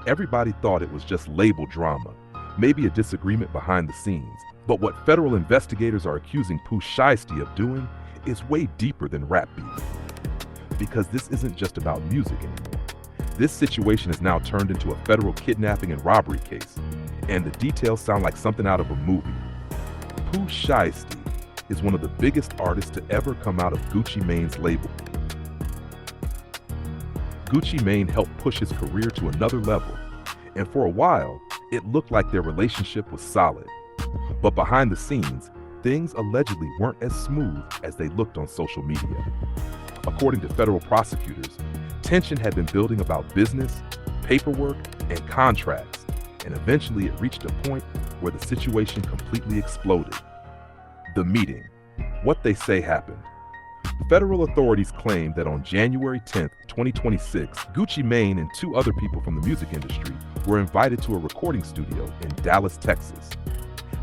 Everybody thought it was just label drama, maybe a disagreement behind the scenes. But what federal investigators are accusing Pooh Shiesty of doing is way deeper than rap beef. Because this isn't just about music anymore. This situation has now turned into a federal kidnapping and robbery case, and the details sound like something out of a movie. Pooh Shiesty is one of the biggest artists to ever come out of Gucci Mane's label. Gucci Mane helped push his career to another level, and for a while, it looked like their relationship was solid. But behind the scenes, things allegedly weren't as smooth as they looked on social media. According to federal prosecutors, tension had been building about business, paperwork, and contracts, and eventually it reached a point where the situation completely exploded. The meeting. What they say happened. Federal authorities claimed that on January 10, 2026, Gucci Mane and two other people from the music industry were invited to a recording studio in Dallas, Texas.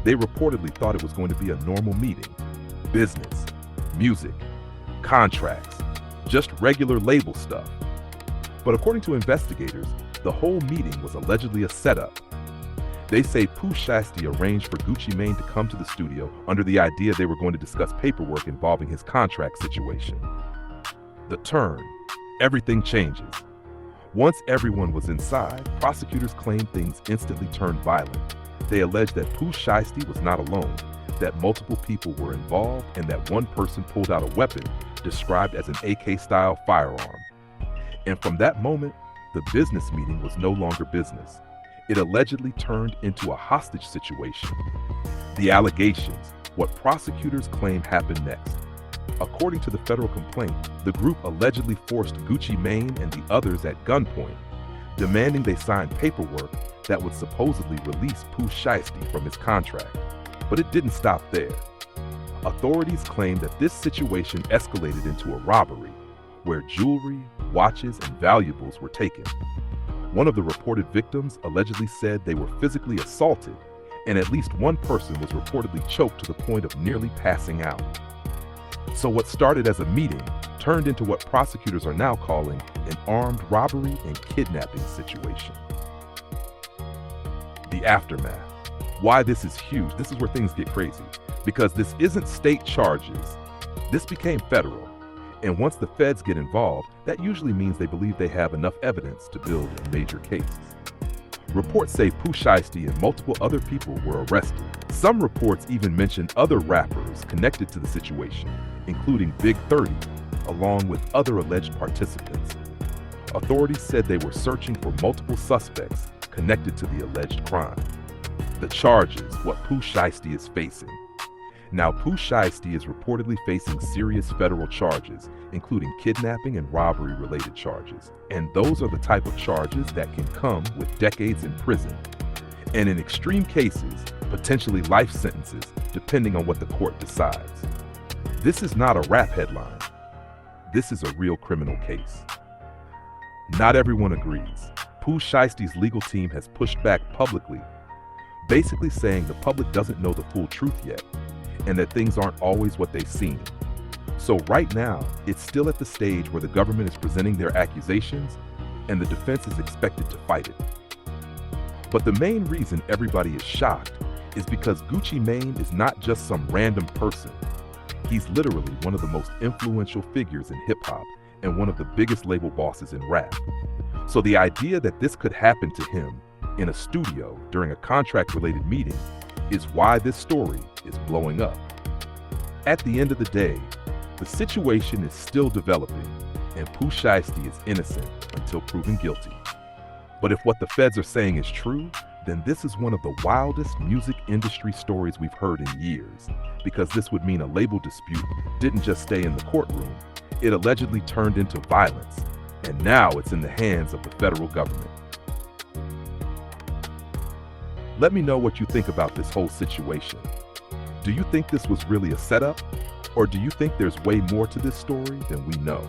They reportedly thought it was going to be a normal meeting. Business, music, contracts, just regular label stuff. But according to investigators, the whole meeting was allegedly a setup. They say Pooh Shiesty arranged for Gucci Mane to come to the studio under the idea they were going to discuss paperwork involving his contract situation. The turn. Everything changes. Once everyone was inside, prosecutors claimed things instantly turned violent. They alleged that Pooh Shiesty was not alone, that multiple people were involved, and that one person pulled out a weapon described as an AK-style firearm. And from that moment, the business meeting was no longer business. It allegedly turned into a hostage situation. The allegations, what prosecutors claim happened next. According to the federal complaint, the group allegedly forced Gucci Mane and the others at gunpoint, demanding they sign paperwork that would supposedly release Pooh Shiesty from his contract. But it didn't stop there. Authorities claim that this situation escalated into a robbery, where jewelry, watches, and valuables were taken. One of the reported victims allegedly said they were physically assaulted, and at least one person was reportedly choked to the point of nearly passing out. So what started as a meeting turned into what prosecutors are now calling an armed robbery and kidnapping situation. The aftermath. Why this is huge, this is where things get crazy. Because this isn't state charges, this became federal. And once the feds get involved, that usually means they believe they have enough evidence to build a major case. Reports say Pooh Shiesty and multiple other people were arrested. Some reports even mention other rappers connected to the situation, including Big 30, along with other alleged participants. Authorities said they were searching for multiple suspects connected to the alleged crime. The charges, what Pooh Shiesty is facing. Now, Pooh Shiesty is reportedly facing serious federal charges, including kidnapping and robbery-related charges. And those are the type of charges that can come with decades in prison. And in extreme cases, potentially life sentences, depending on what the court decides. This is not a rap headline. This is a real criminal case. Not everyone agrees. Pooh Shiesty's legal team has pushed back publicly, basically saying the public doesn't know the full truth yet, and that things aren't always what they seem. So right now, it's still at the stage where the government is presenting their accusations, and the defense is expected to fight it. But the main reason everybody is shocked is because Gucci Mane is not just some random person. He's literally one of the most influential figures in hip-hop and one of the biggest label bosses in rap. So the idea that this could happen to him in a studio during a contract-related meeting is why this story is blowing up. At the end of the day, the situation is still developing, and Pooh Shiesty is innocent until proven guilty. But if what the feds are saying is true, then this is one of the wildest music industry stories we've heard in years, because this would mean a label dispute didn't just stay in the courtroom, it allegedly turned into violence, and now it's in the hands of the federal government. Let me know what you think about this whole situation. Do you think this was really a setup? Or do you think there's way more to this story than we know?